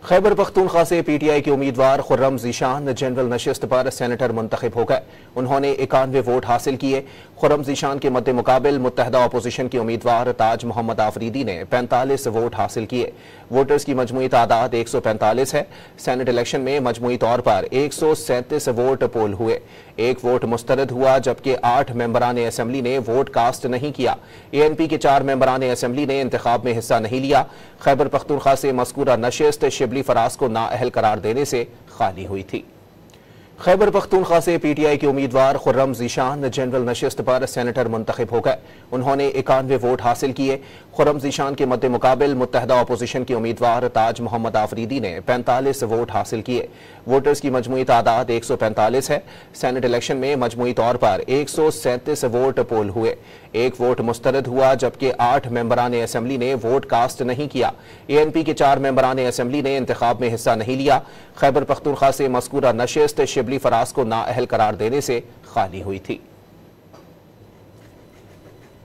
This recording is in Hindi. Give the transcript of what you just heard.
खैबर पख्तूनख्वा से पीटीआई के उम्मीदवार खुर्रम ज़ीशान जनरल नशिस्त पर सेनेटर मुंतखब हो गए। उन्होंने 91 वोट हासिल किए। खुर्रम ज़ीशान के मद्दे मुकाबिल मुत्तहदा अपोजिशन के उम्मीदवार ताज मोहम्मद आफरीदी ने 45 वोट हासिल किए। वोटर्स की मजमूई तादाद 145 है। सेनेट इलेक्शन में मजमूई तौर पर 137 वोट पोल हुए। एक वोट मुस्तरद हुआ, जबकि 8 मेंबरान असम्बली ने वोट कास्ट नहीं किया। ANP के 4 मेंबरान असम्बली ने इंतखाब में हिस्सा नहीं लिया। खैबर पख्तूनख्वा से मज़कूरा नशिस्त शिबली फराज को नाअहल करार देने से खाली हुई थी। खैबर पख्तूनख्वा से पीटीआई के उम्मीदवार खुर्रम ज़ीशान जनरल नशिस्त पर सेनेटर मुंतखब हो गए। उन्होंने 91 वोट हासिल किए। खुर्रम ज़ीशान के मद्दे मुकाबिल मुत्तहदा अपोजिशन के उम्मीदवार ताज मोहम्मद आफरीदी ने 45 वोट हासिल किए। वोटर्स की मजमूई तादाद 145 है। सेनेट इलेक्शन में मजमूई तौर पर 137 वोट पोल हुए। एक वोट मुस्तरद हुआ, जबकि 8 मेंबरान असम्बली ने वोट कास्ट नहीं किया। ANP के 4 मेंबरान असम्बली ने इंतखाब में हिस्सा नहीं लिया। खैबर पख्तूनख्वा से मज़कूरा नशिस्त शिबली फराज को नाअहल करार देने से खाली हुई थी।